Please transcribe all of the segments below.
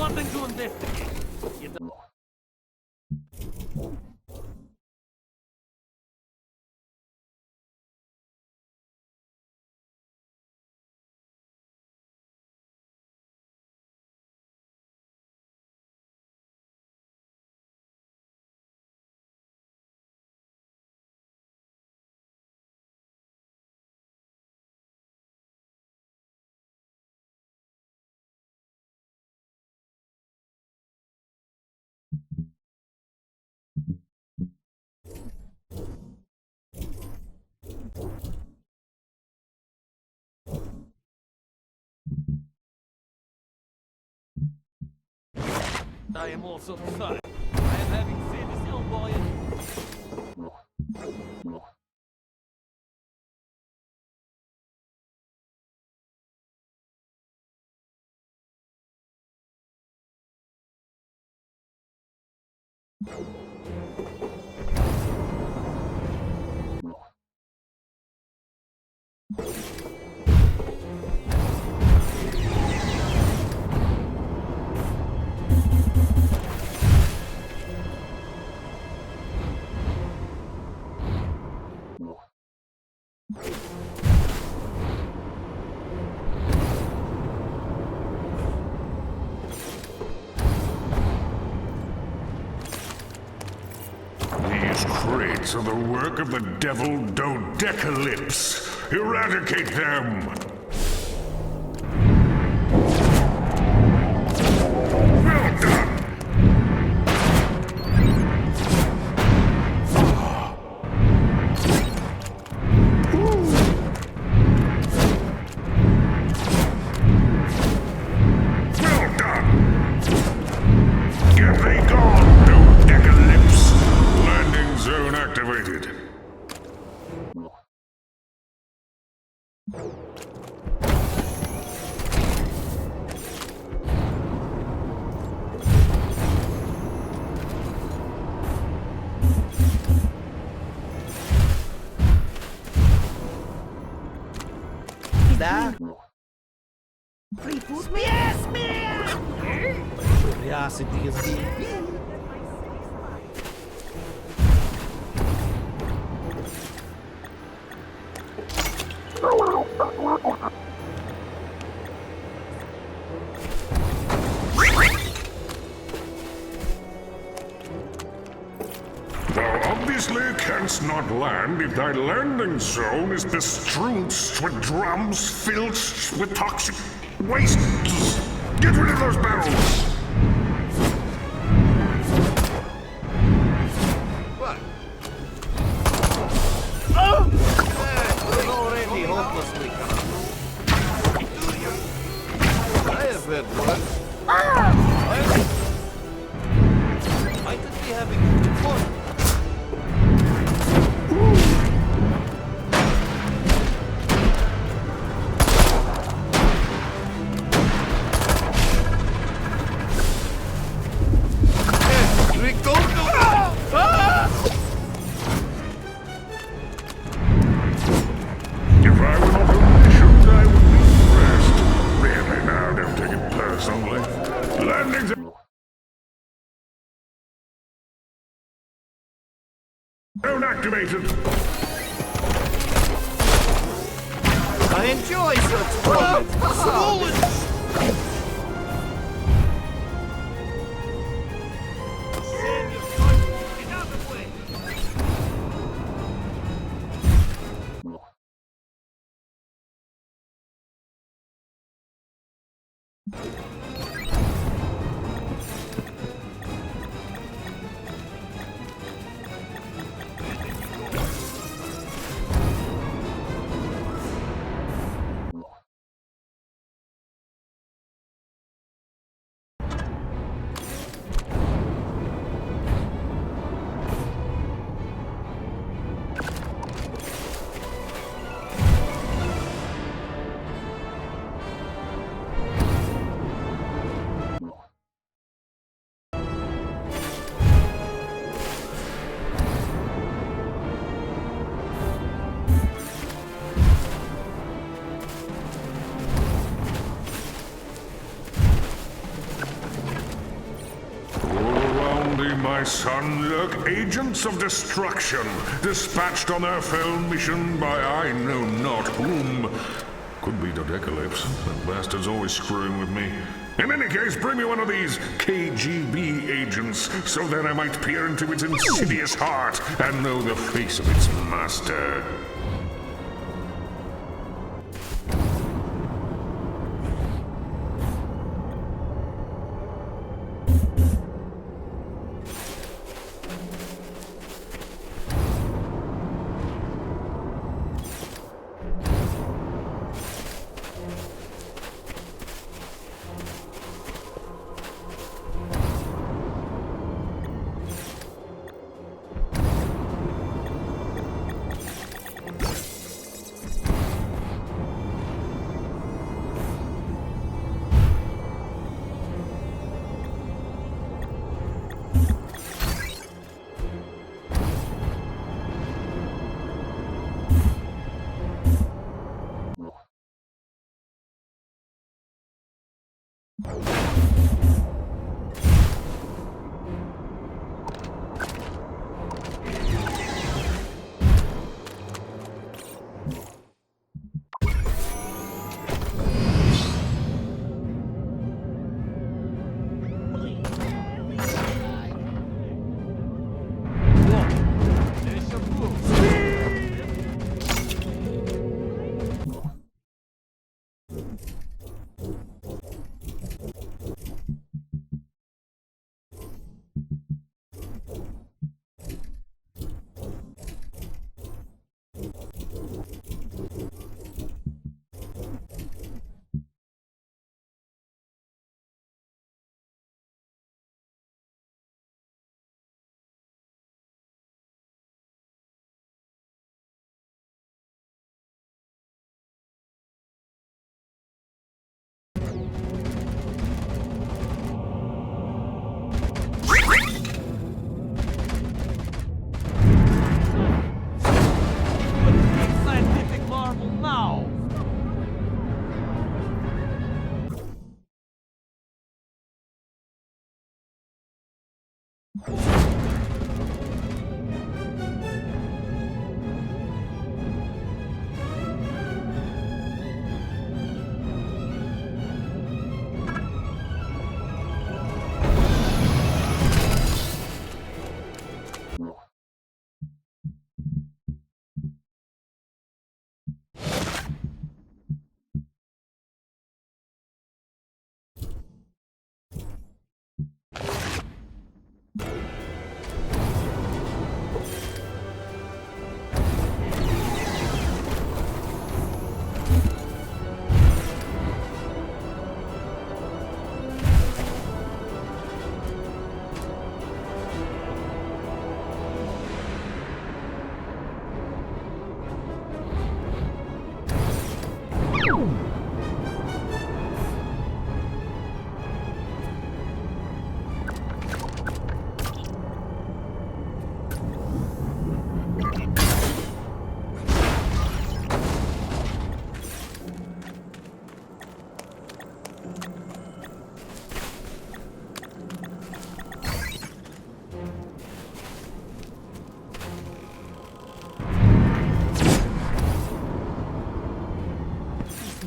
nothing to investigate. You don't- I am also sorry. I am having serious ill boy. These crates are the work of the devil Dodecalypse. Eradicate them! Well done! Well done! Get thee gone, Dodecalypse! Landing zone activated. Da? Curiosity is being. Thou obviously canst not land if thy landing zone is bestrewn with drums filled with toxic wastes. Get rid of those barrels! What? Oh! We're already hopelessly come. I have heard worse. I could be having good fun. If I were not omniscient, I would be impressed. Really now, don't take it personally. Landing zone activated. I enjoy such moments. Swollen! Get out of the way! my son, lurk agents of destruction, dispatched on their fell mission by I know not whom. Could be Dodecalypse. That bastard's always screwing with me. In any case, bring me one of these KGB agents, so that I might peer into its insidious heart and know the face of its master. Scientific marvel now!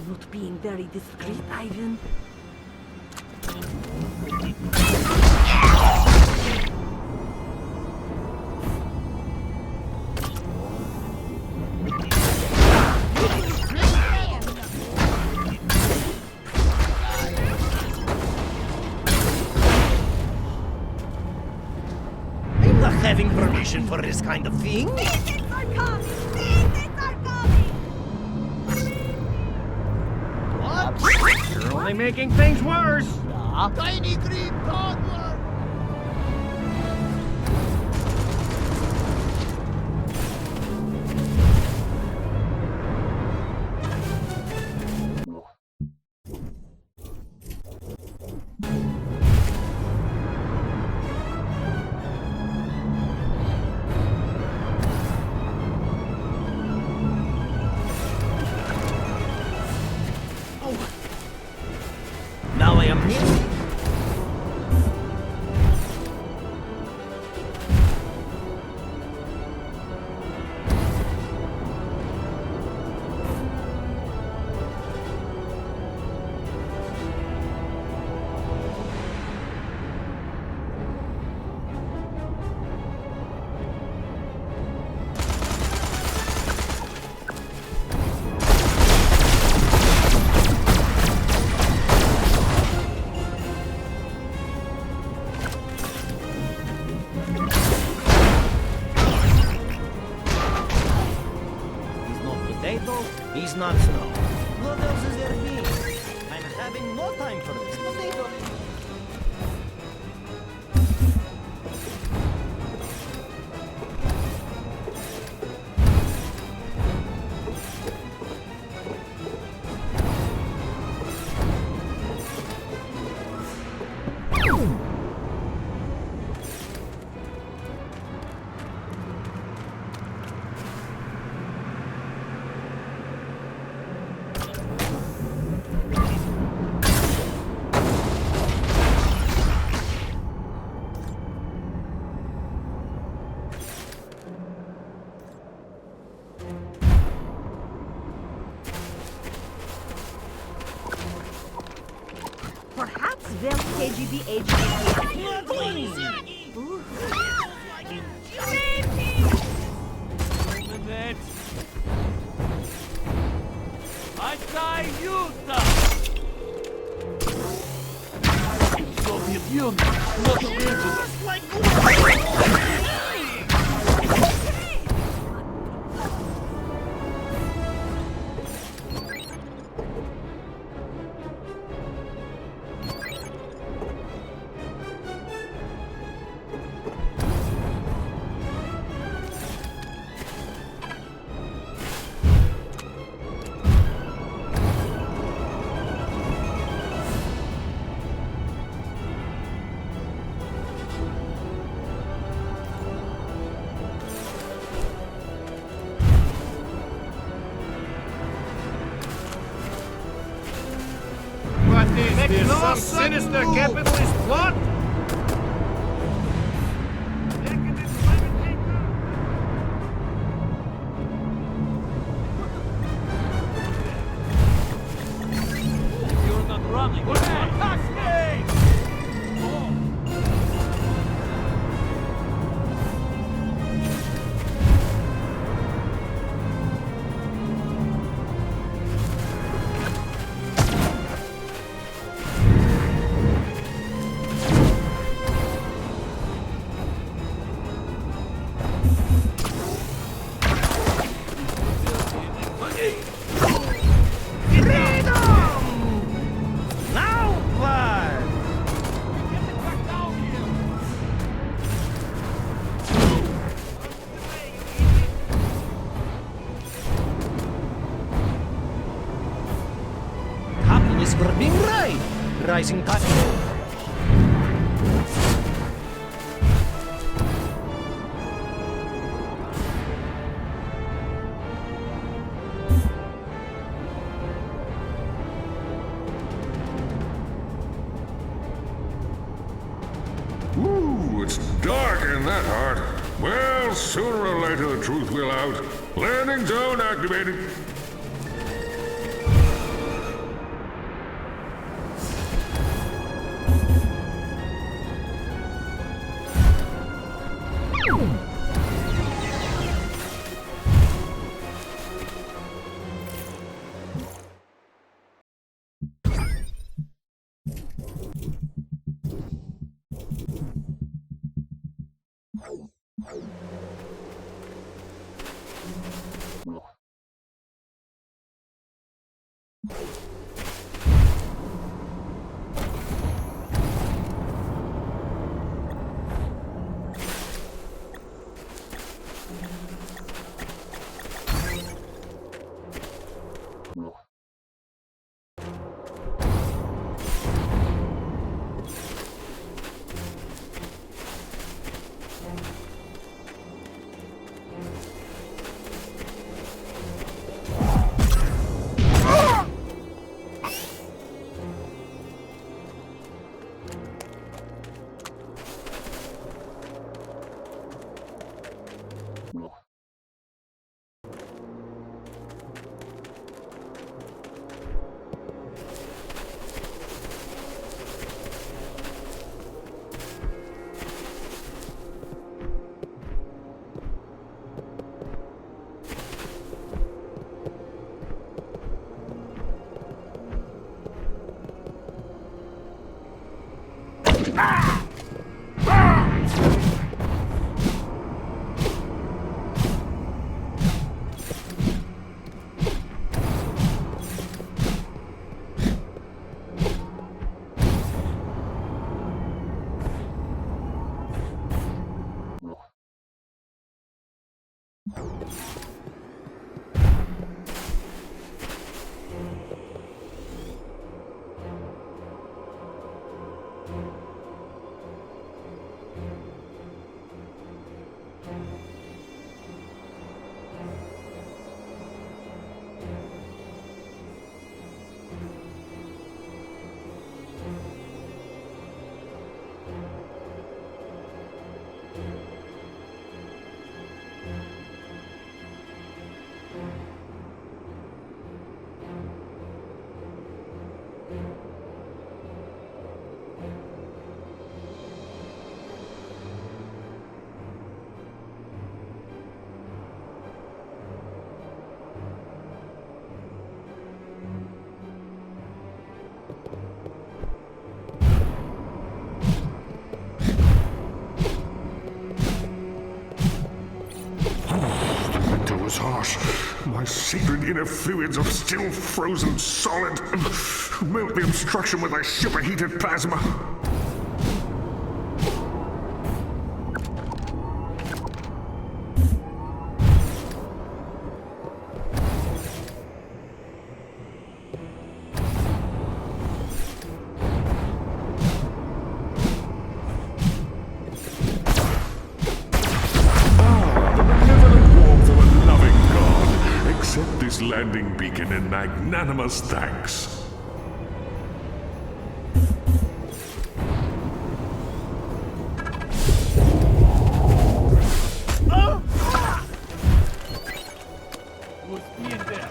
Not being very discreet, Ivan. I'm not having permission for this kind of thing. Agents are coming! Agents are coming! You're only making things worse. Tiny green toddler! Now I am here. potato, he's not snow. What else is there to be? I'm having no time for this potato. Perhaps they'll KGB agent. Ooh. Open it. I die, you die. Soviet Union, not original. What is this? Some sinister capitalist plot? You're not running. Hey, touch me! Oh. Now fly! Back down here! Capitalists were being right. Rising tide. Ooh, it's dark in that heart. Well, sooner or later the truth will out. Landing zone activated. secret inner fluids of still frozen solid. Melt the obstruction with thy superheated plasma. Accept this landing beacon in magnanimous thanks. Who's being there?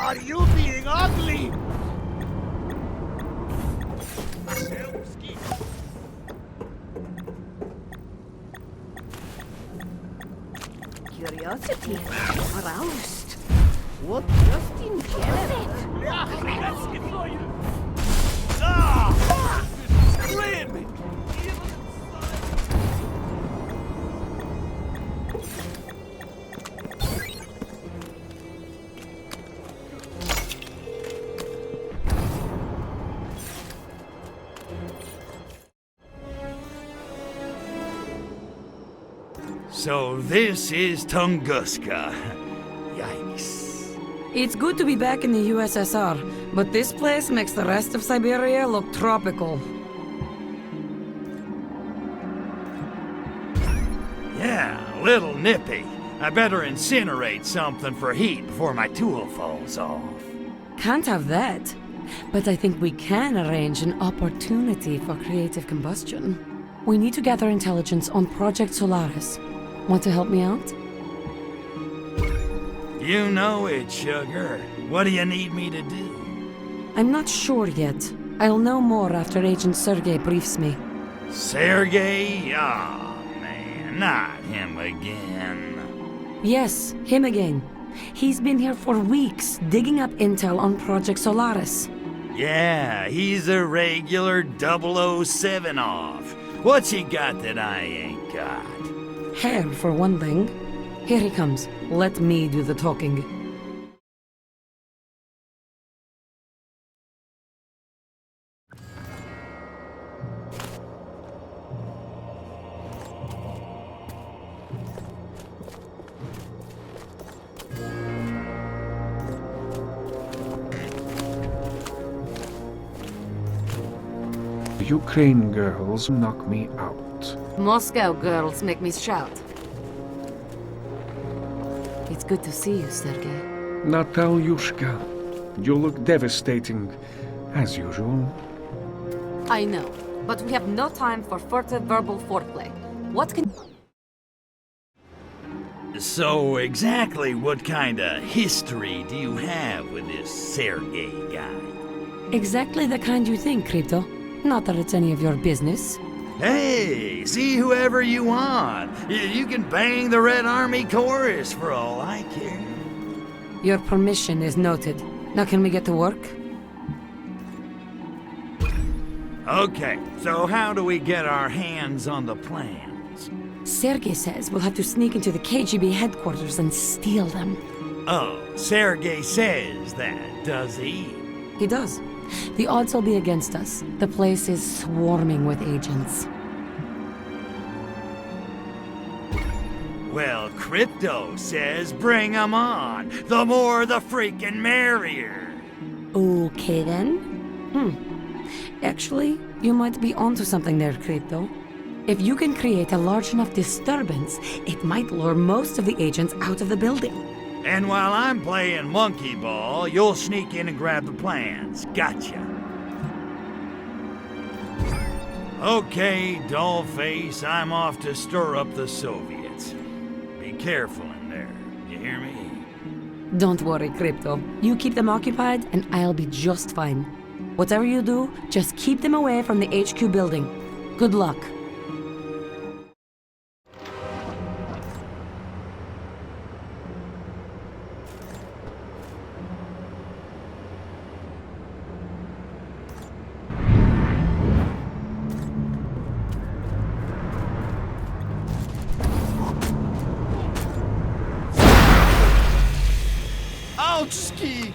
Are you being ugly? Curiosity aroused. What just in Scream! So this is Tunguska. Yikes. It's good to be back in the USSR, but this place makes the rest of Siberia look tropical. Yeah, a little nippy. I better incinerate something for heat before my tool falls off. Can't have that. But I think we can arrange an opportunity for creative combustion. We need to gather intelligence on Project Solaris. Want to help me out? You know it, sugar. What do you need me to do? I'm not sure yet. I'll know more after Agent Sergei briefs me. Sergei? Ah, man, not him again. Yes, him again. He's been here for weeks, digging up intel on Project Solaris. Yeah, he's a regular 007 off. What's he got that I ain't got? Hair, for one thing. Here he comes. Let me do the talking. Ukraine girls knock me out. Moscow girls make me shout. It's good to see you, Sergei. Natalyushka, you look devastating, as usual. I know, but we have no time for furtive verbal foreplay. What can... So exactly what kind of history do you have with this Sergei guy? Exactly the kind you think, Crypto. Not that it's any of your business. Hey, see whoever you want. You can bang the Red Army chorus for all I care. Your permission is noted. Now can we get to work? Okay, so how do we get our hands on the plans? Sergei says we'll have to sneak into the KGB headquarters and steal them. Oh, Sergei says that, does he? He does. The odds will be against us. The place is swarming with agents. Well, Crypto says bring 'em on. The more the freaking merrier. Okay then. Actually, You might be onto something there, Crypto. If you can create a large enough disturbance, it might lure most of the agents out of the building. And while I'm playing monkey ball, you'll sneak in and grab the plans. Gotcha. Okay, dollface, I'm off to stir up the Soviets. Be careful in there, you hear me? Don't worry, Crypto. You keep them occupied, and I'll be just fine. Whatever you do, just keep them away from the HQ building. Good luck. Ski!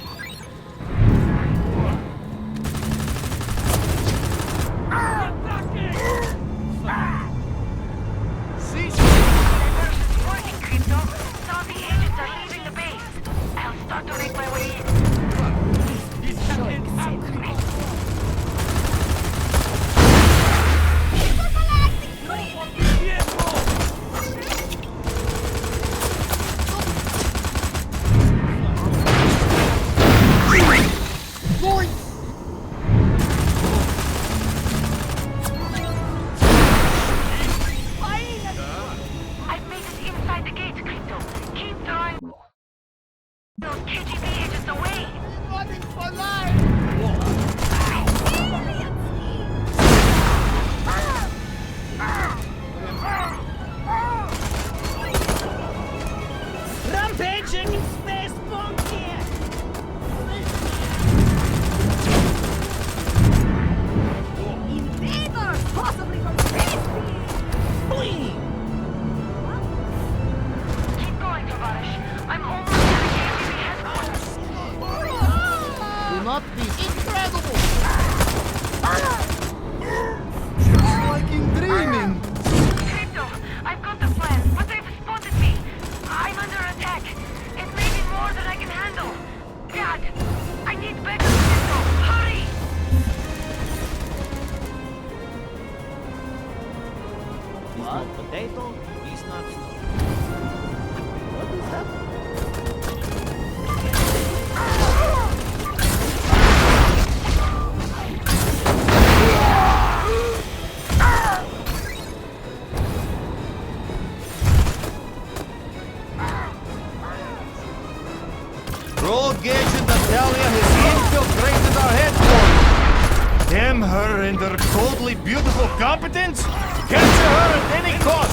Working, Crypto. Some of the agents are leaving the base. I'll start to make my way in. He's fucking out! I've made it inside the gates, Crypto. Keep throwing those KGB agents away. Running for life! Rampaging in space monkey! Invaders! Possibly from space! Please! Keep going, Tavarish. I'm almost to the KGB headquarters. Do not be incredible! Just like in dreaming! Crypto, I've got the plan, but they've spotted me. I'm under attack. It may be more than I can handle. God, I need backup, Crypto. Hurry! He's not potato, he's not snow. What is happening? Rogue agent Natalia has infiltrated our headquarters. Damn her and her coldly beautiful competence. Capture her at any cost.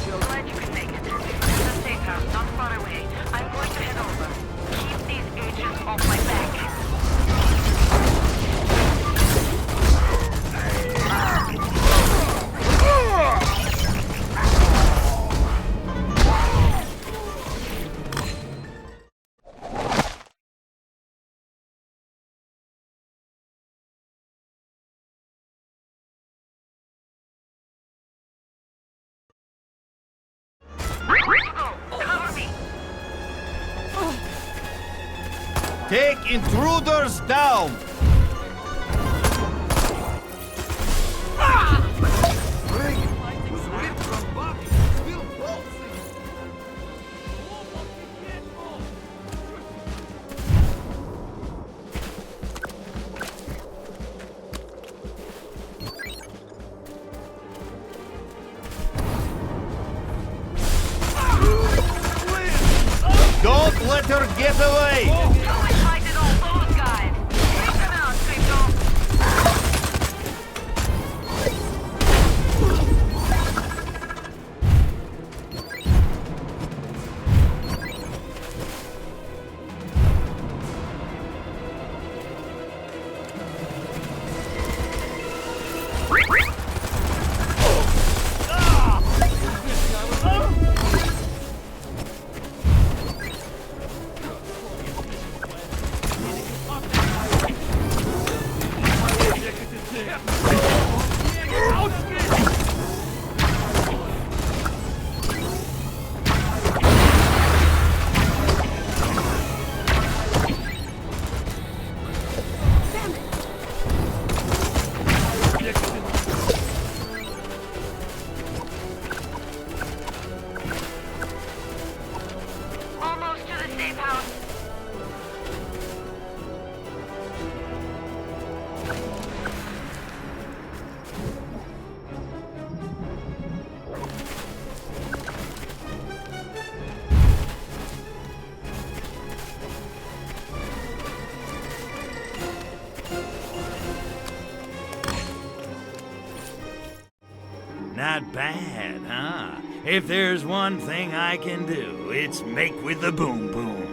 Glad you could make it. There's a safe house not far away. I'm going to head over. Keep these agents off my back. Cover me. Take intruders down. Don't let her get away! Who invited all those guys? Take them out, Crypto. compound. Not bad, huh? If there's one thing I can do, it's make with the boom boom.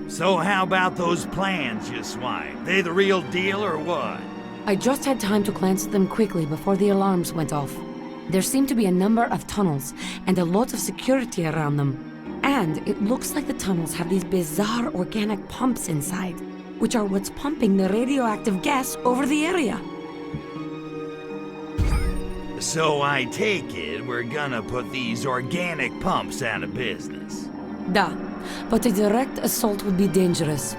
So how about those plans you swiped? They the real deal or what? I just had time to glance at them quickly before the alarms went off. There seem to be a number of tunnels and a lot of security around them. And it looks like the tunnels have these bizarre organic pumps inside, which are what's pumping the radioactive gas over the area. So I take it we're gonna put these organic pumps out of business. Da, but a direct assault would be dangerous.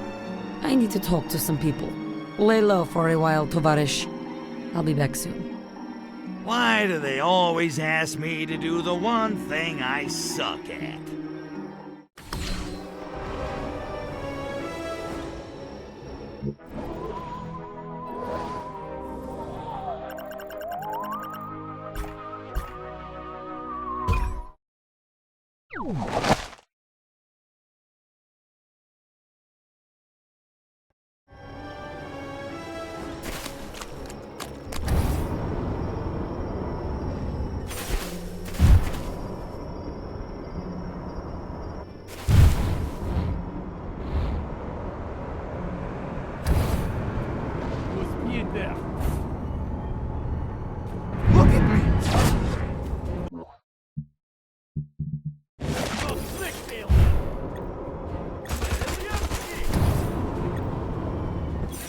I need to talk to some people. Lay low for a while, Tovarish. I'll be back soon. Why do they always ask me to do the one thing I suck at? Who's being there? Look at me! Oh, sick deal!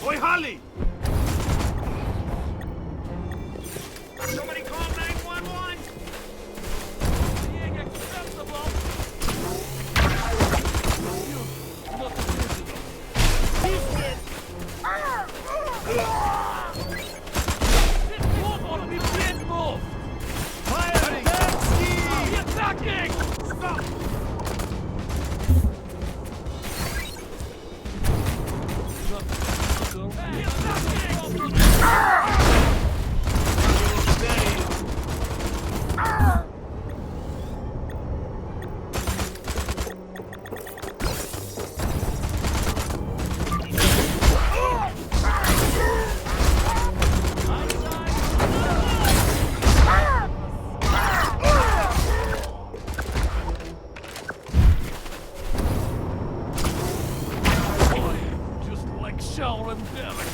Oi, Holly! Somebody call 911! Being acceptable! You, not visible. He's dead! This won't want to be dead move! Fire! Taxi! He's attacking! Stop! He's attacking! Just like Shaw and Derek.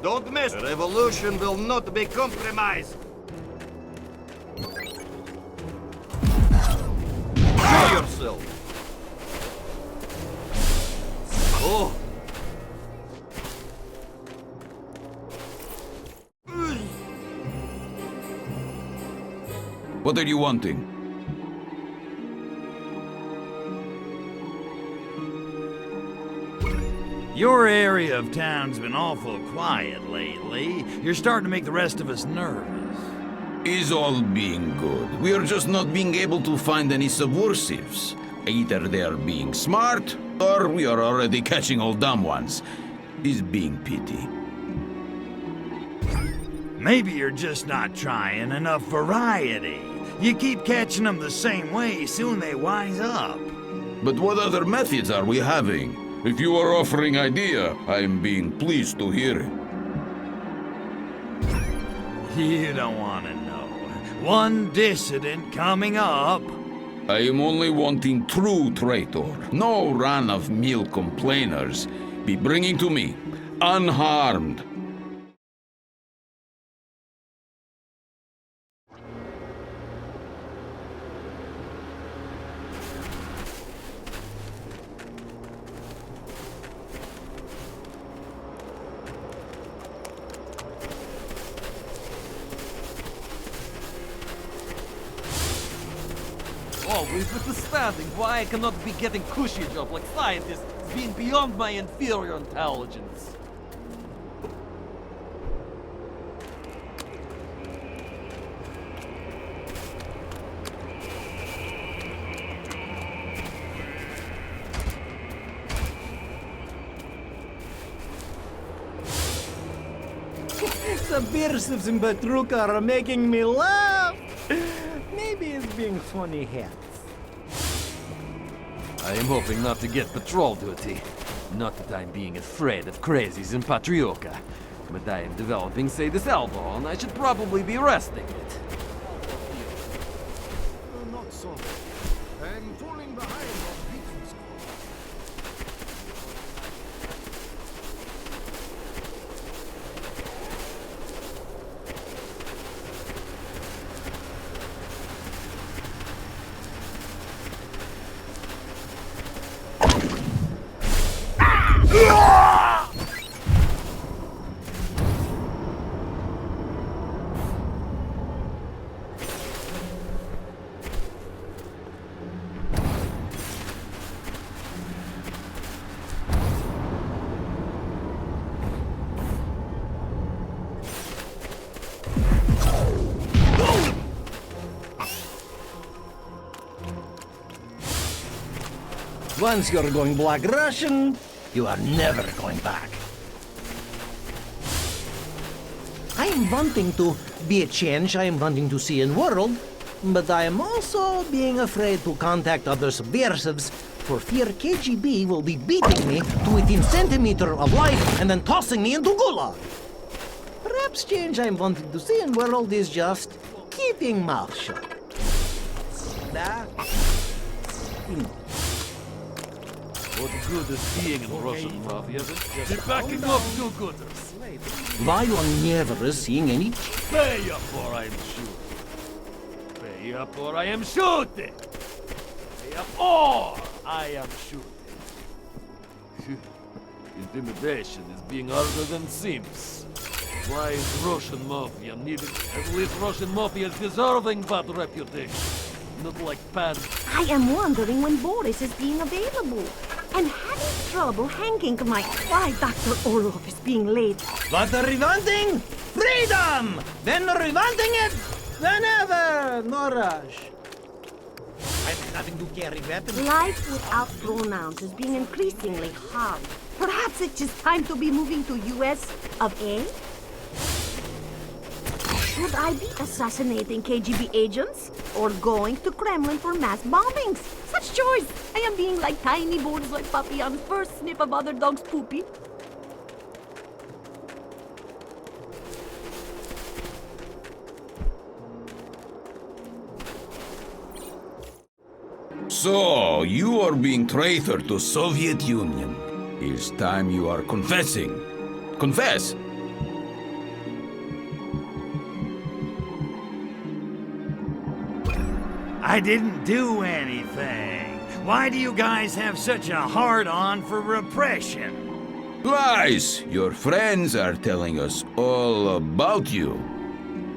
Don't miss! The revolution will not be compromised! Show yourself! Oh! What are you wanting? Your area of town's been awful quiet lately. You're starting to make the rest of us nervous. Is all being good. We are just not being able to find any subversives. Either they are being smart, or we are already catching all dumb ones. Is being pity. Maybe you're just not trying enough variety. You keep catching them the same way, soon they wise up. But what other methods are we having? If you are offering idea, I am being pleased to hear it. You don't want to know. One dissident coming up. I am only wanting true traitor, no run-of-mill complainers. Be bringing to me, unharmed. Always understanding why I cannot be getting cushy job like scientists being beyond my inferior intelligence. Subversives in Petruka are making me laugh. Maybe it's being funny here. I am hoping not to get patrol duty. Not that I'm being afraid of crazies in Patrioka, but I am developing sadist elbow, and I should probably be resting it. Not so. I'm falling behind on pizza score. Once you're going Black Russian, you are never going back. I am wanting to be a change, I am wanting to see in world, but I am also being afraid to contact other subversives for fear KGB will be beating me to within centimeter of life and then tossing me into gulag. Perhaps change I am wanting to see in world is just keeping mouth shut. What good is being in Russian mafia? They're backing up do-gooders. Why you are never seeing any? Pay up or I am shooting. Pay up or I am shooting. Pay up or I am shooting. Intimidation is being harder than seems. Why is Russian mafia needed? At least Russian mafia is deserving bad reputation. Not like Pan. I am wondering when Boris is being available. I'm having trouble hanging my... Why Dr. Orlov is being late. What are we wanting? Freedom! When are we wanting it? Whenever! No rush. I'm having to carry weapons. Life without pronouns is being increasingly hard. Perhaps it's just time to be moving to US of A? Should I be assassinating KGB agents or going to Kremlin for mass bombings? Such choice! I am being like tiny borzoi puppy on first sniff of other dogs' poopy. So, you are being traitor to Soviet Union. It's time you are confessing. Confess! I didn't do anything. Why do you guys have such a hard-on for repression? Lies! Your friends are telling us all about you.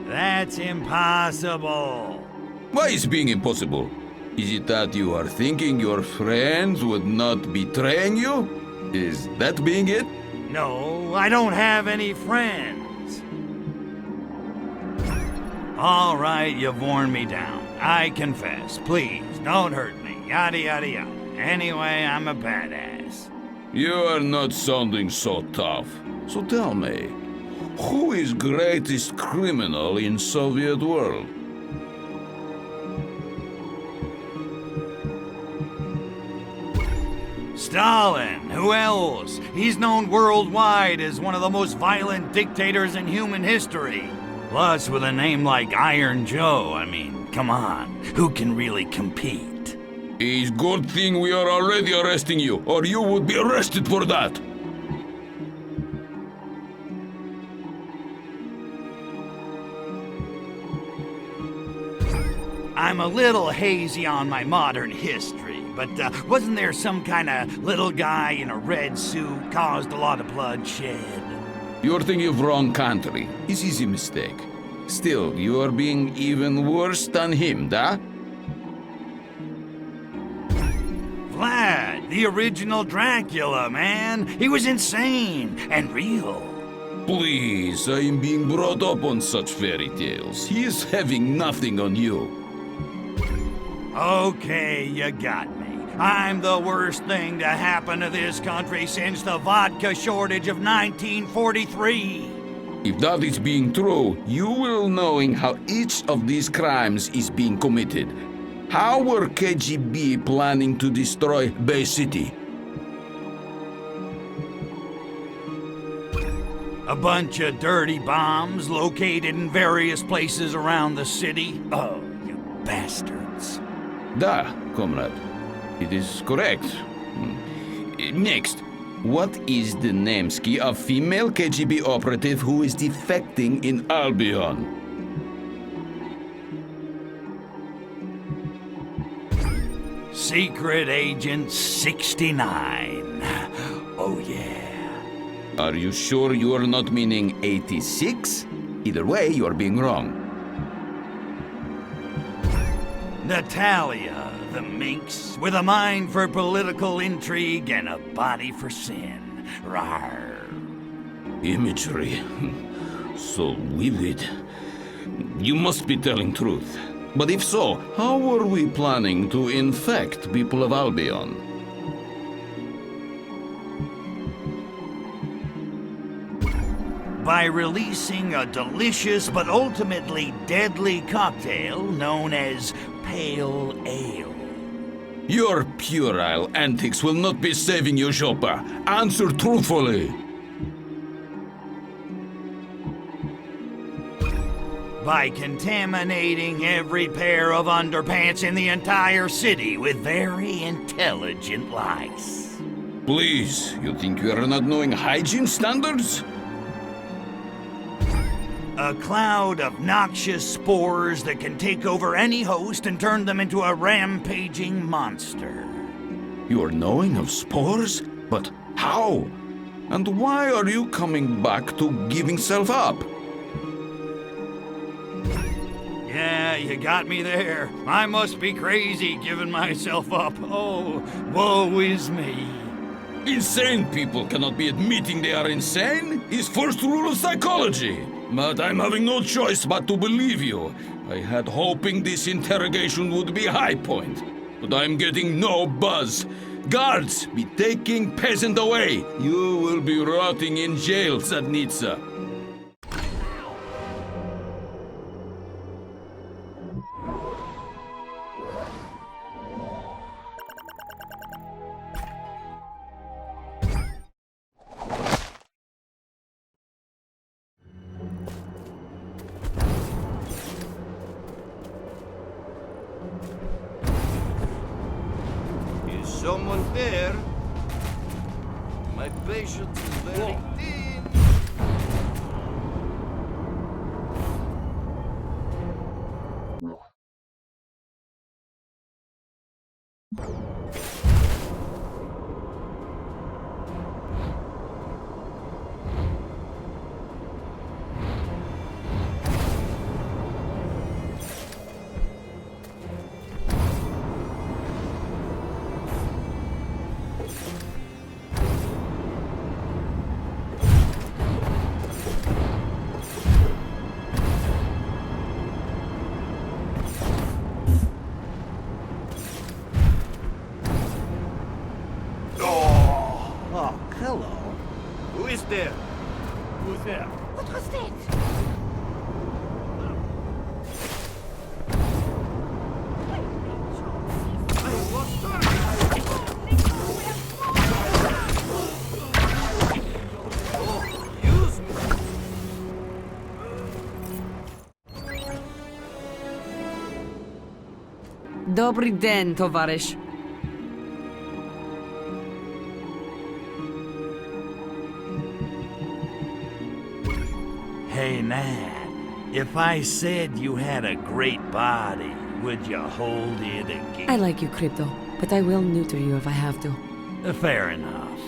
That's impossible. Why is being impossible? Is it that you are thinking your friends would not betraying you? Is that being it? No, I don't have any friends. All right, you've worn me down. I confess. Please, don't hurt me. Yada, yada, yada. Anyway, I'm a badass. You are not sounding so tough. So tell me, who is greatest criminal in Soviet world? Stalin. Who else? He's known worldwide as one of the most violent dictators in human history. Plus, with a name like Iron Joe, I mean, come on. Who can really compete? It's good thing we are already arresting you, or you would be arrested for that. I'm a little hazy on my modern history, but wasn't there some kind of little guy in a red suit caused a lot of bloodshed? You're thinking of wrong country. It's easy mistake. Still, you are being even worse than him, da? Vlad, the original Dracula, man. He was insane and real. Please, I am being brought up on such fairy tales. He is having nothing on you. Okay, you got me. I'm the worst thing to happen to this country since the vodka shortage of 1943. If that is being true, you will knowing how each of these crimes is being committed. How were KGB planning to destroy Bay City? A bunch of dirty bombs located in various places around the city. Oh, you bastards. Da, comrade. It is correct. Next, what is the nameski of female KGB operative who is defecting in Albion? Secret Agent 69. Oh, yeah. Are you sure you are not meaning 86? Either way, you are being wrong. Natalia, the minx, with a mind for political intrigue and a body for sin. Rawr. Imagery. So vivid. You must be telling truth. But if so, how were we planning to infect people of Albion? By releasing a delicious but ultimately deadly cocktail known as Pale Ale. Your puerile antics will not be saving you, Chopper. Answer truthfully. By contaminating every pair of underpants in the entire city with very intelligent lice. Please, you think you are not knowing hygiene standards? A cloud of noxious spores that can take over any host and turn them into a rampaging monster. You are knowing of spores? But how? And why are you coming back to giving self up? Yeah, you got me there. I must be crazy giving myself up. Oh, woe is me. Insane people cannot be admitting they are insane. Is first rule of psychology. But I'm having no choice but to believe you. I had hoping this interrogation would be a high point. But I'm getting no buzz. Guards, be taking peasant away. You will be rotting in jail, Sadnitsa. Someone there? My patient is very thin. Oh, hello. Who is there? Who's there? What was that? Use me. Dobry den, towarzysz. Hey, Nat, if I said you had a great body, would you hold it again? I like you, Crypto, but I will neuter you if I have to. Fair enough.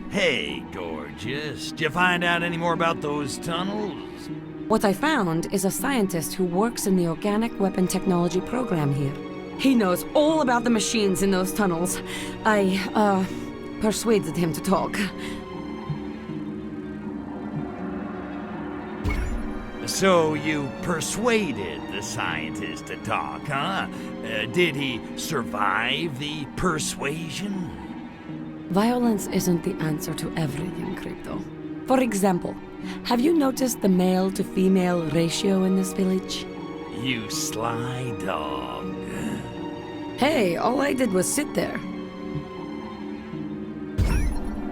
Hey, gorgeous, did you find out any more about those tunnels? What I found is a scientist who works in the organic weapon technology program here. He knows all about the machines in those tunnels. I, persuaded him to talk. So you persuaded the scientist to talk, huh? Did he survive the persuasion? Violence isn't the answer to everything, Crypto. For example, have you noticed the male to female ratio in this village? You sly dog. Hey, all I did was sit there.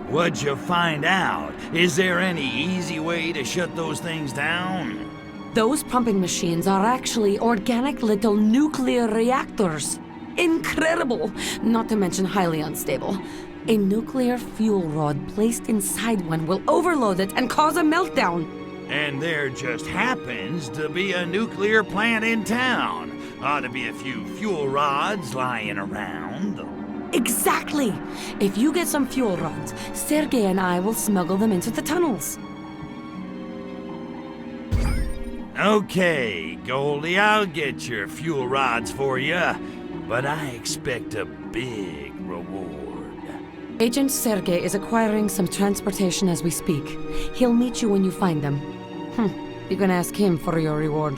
What'd you find out? Is there any easy way to shut those things down? Those pumping machines are actually organic little nuclear reactors. Incredible! Not to mention highly unstable. A nuclear fuel rod placed inside one will overload it and cause a meltdown. And there just happens to be a nuclear plant in town. Ought to be a few fuel rods lying around. Exactly! If you get some fuel rods, Sergei and I will smuggle them into the tunnels. Okay, Goldie, I'll get your fuel rods for you, but I expect a big reward. Agent Sergei is acquiring some transportation as we speak. He'll meet you when you find them. You can ask him for your reward.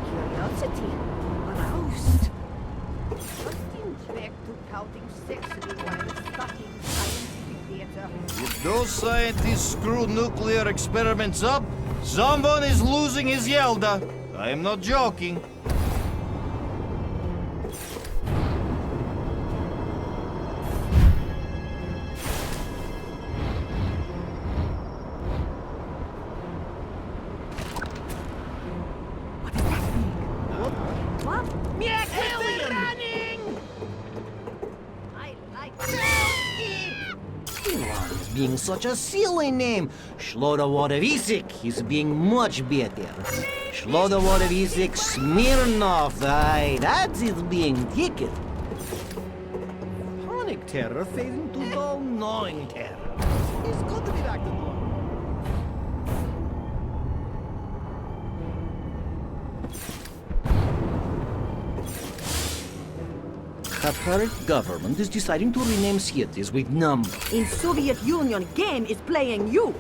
Curiosity aroused. Justin's back to counting sexually while studying scientific theater. If those scientists screw nuclear experiments up, someone is losing his Yelda. I am not joking. What? Running! I like Ivan is being such a silly name. Shlodovodovisik is being much better. Shlodovodovisik Smirnov, aye, that is being ticket. Chronic terror fading to dull, gnawing terror. It's good to be back to normal. Qatar government is deciding to rename cities with numbers. in Soviet Union game is playing you.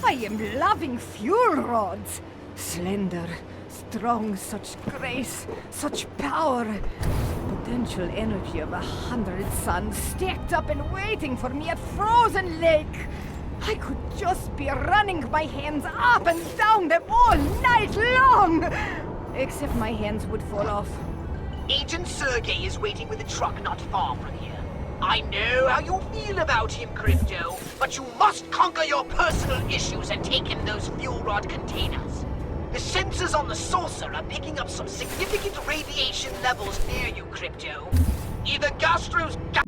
I am loving fuel rods. Slender, strong, such grace, such power. Potential energy of 100 suns stacked up and waiting for me at Frozen Lake. I could just be running my hands up and down them all night long. Except my hands would fall off. Agent Sergei is waiting with a truck not far from here. I know how you feel about him, Crypto, but you must conquer your personal issues and take in those fuel rod containers. The sensors on the saucer are picking up some significant radiation levels near you, Crypto. Either Gastro's gout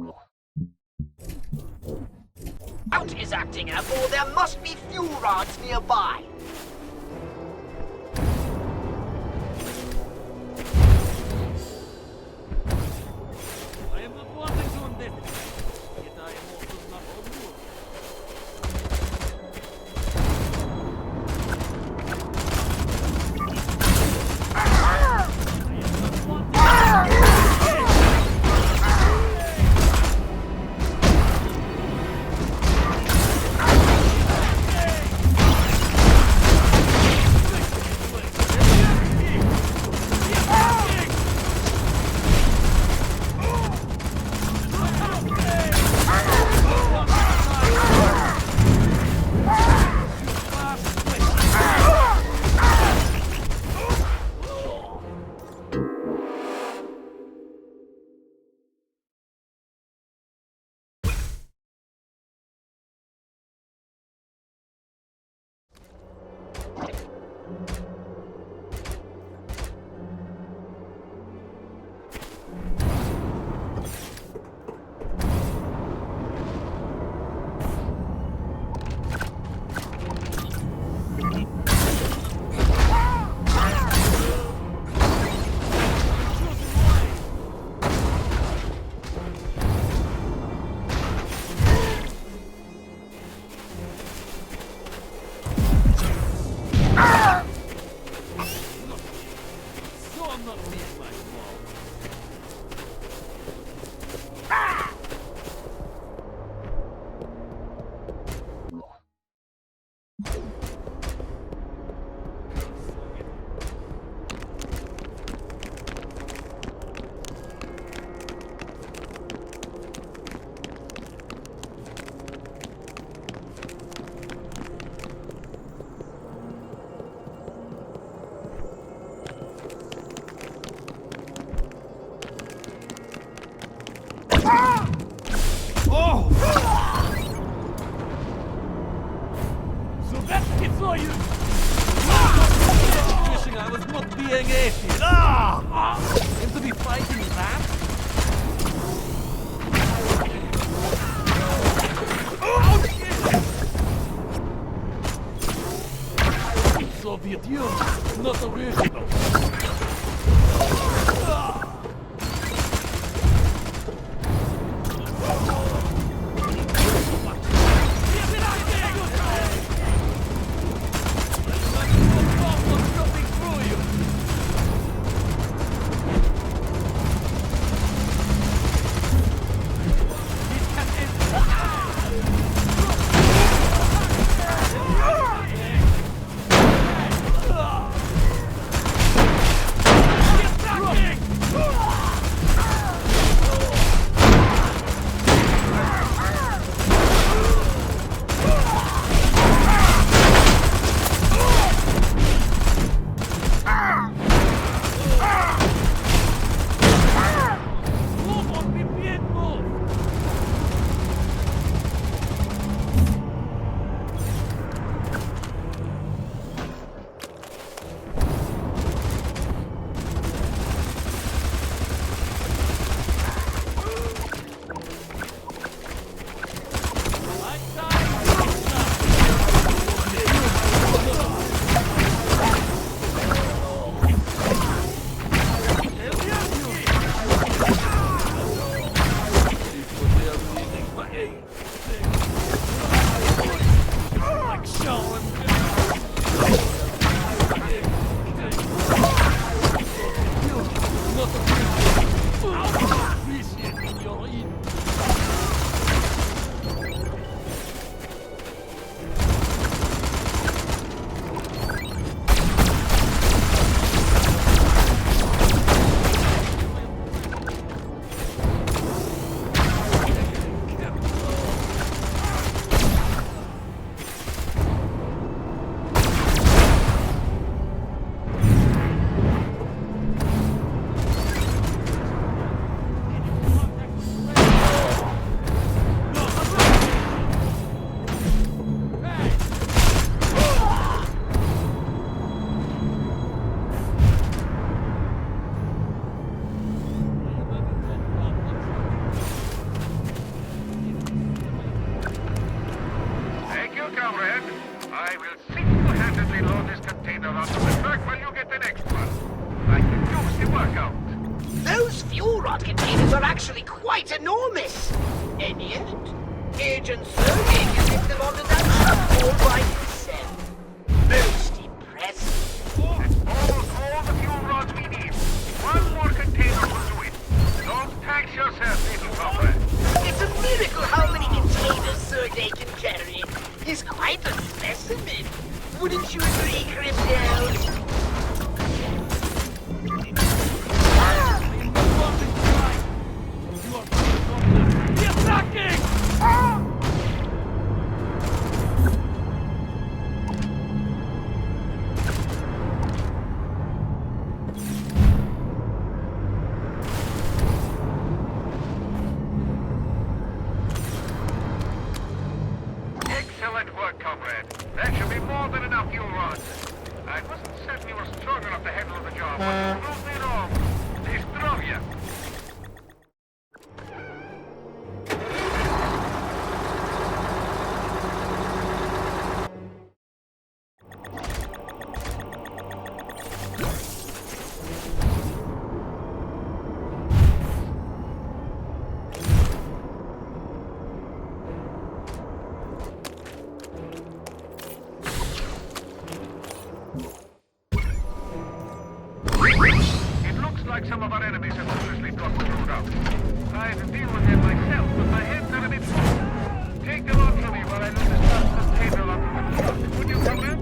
is acting up, or there must be fuel rods nearby. I am not wanting to invest, yet I am also not on board. Wishing I was not being atheist. And to be fighting that? Soviet Union, not original. Those fuel rod containers are actually quite enormous. And yet, Agent Sergey can lift them onto that truck all by himself. Most impressive. Almost all the fuel rods we need. One more container will do it. Don't tax yourself, little copper. It's a miracle how many containers Sergey can carry. He's quite a specimen. Wouldn't you agree, Crypto? Excellent work, comrade. That should be more than enough fuel rods. I wasn't certain you were strong enough to handle the job, but you proved me wrong. Zdrowia. Like some of our enemies have obviously got the road out. I had to deal with them myself, but my head's are a bit full. Take them on from me while I load this last container onto the truck. Would you come in?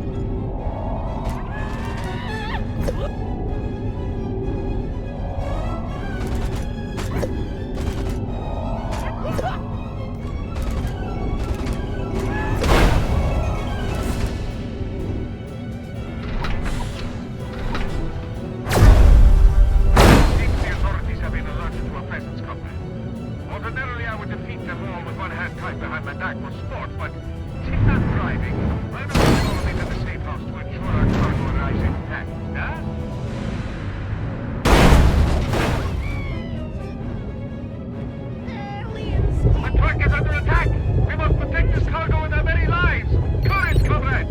Ordinarily, I would defeat them all with one hand tied behind my back for sport, but since I'm driving, I'm not going to the safe save this cargo with our very lives! Courage, comrade!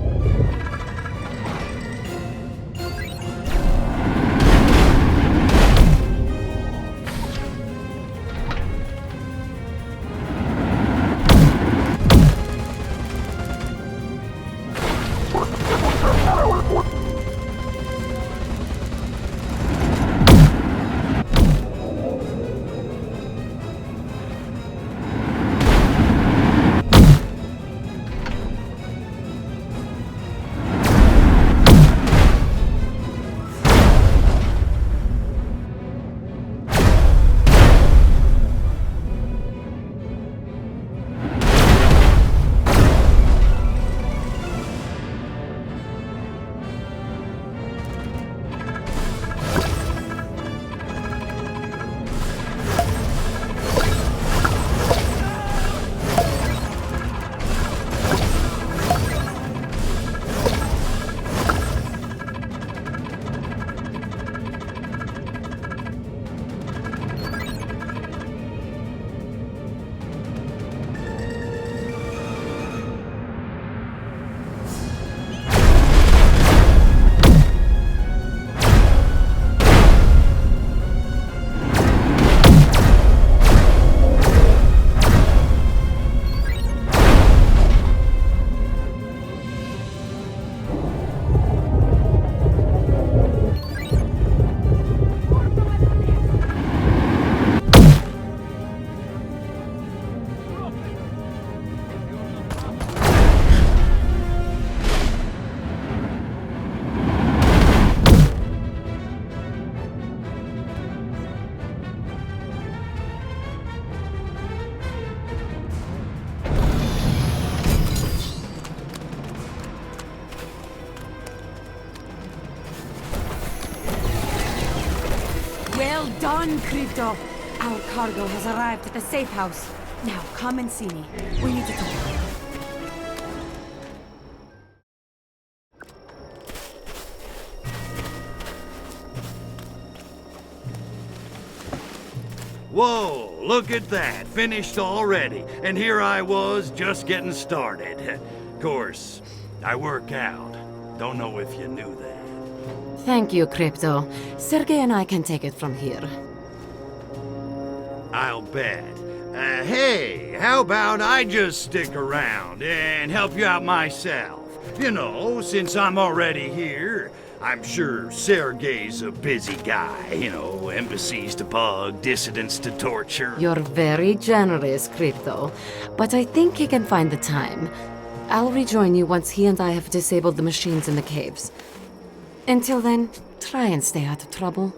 Well done, Crypto. Our cargo has arrived at the safe house. Now, come and see me. We need to talk. Whoa, look at that. Finished already. And here I was, just getting started. Of course, I work out. Don't know if you knew that. Thank you, Crypto. Sergey and I can take it from here. I'll bet. Hey, how about I just stick around and help you out myself? You know, since I'm already here, I'm sure Sergey's a busy guy. You know, embassies to bug, dissidents to torture. You're very generous, Crypto. But I think he can find the time. I'll rejoin you once he and I have disabled the machines in the caves. Until then, try and stay out of trouble.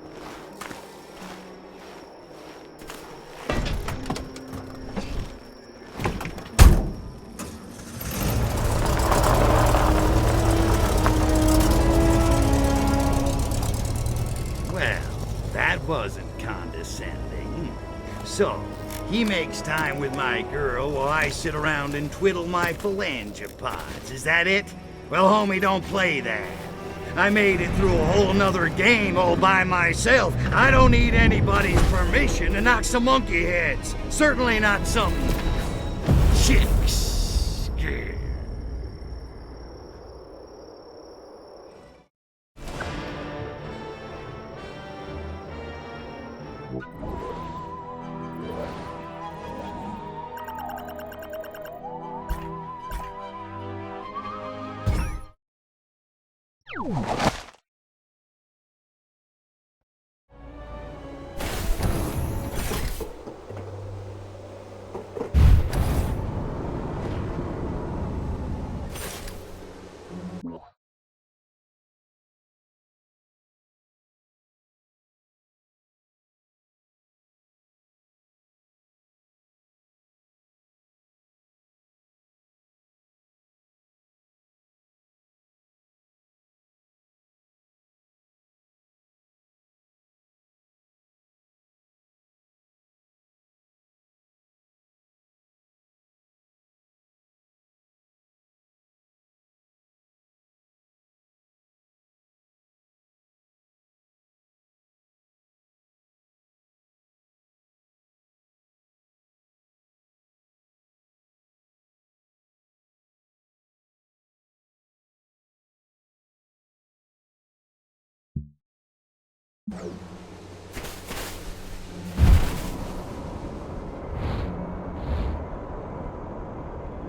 Well, that wasn't condescending. So, he makes time with my girl while I sit around and twiddle my phalangopods. Is that it? Well, homie, don't play that. I made it through a whole nother game all by myself. I don't need anybody's permission to knock some monkey heads. Certainly not some chicks.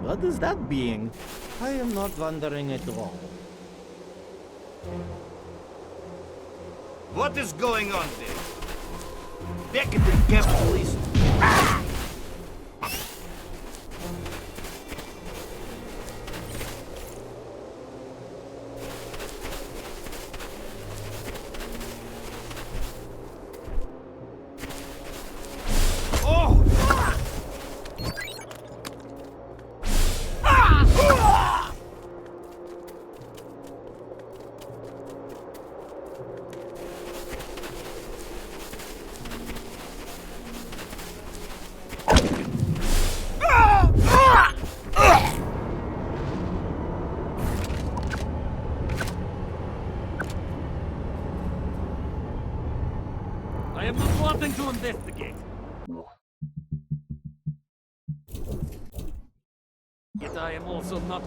What is that being? I am not wondering at all. What is going on there? Back at the capitalist. I am not wanting to investigate. Yet I am also not...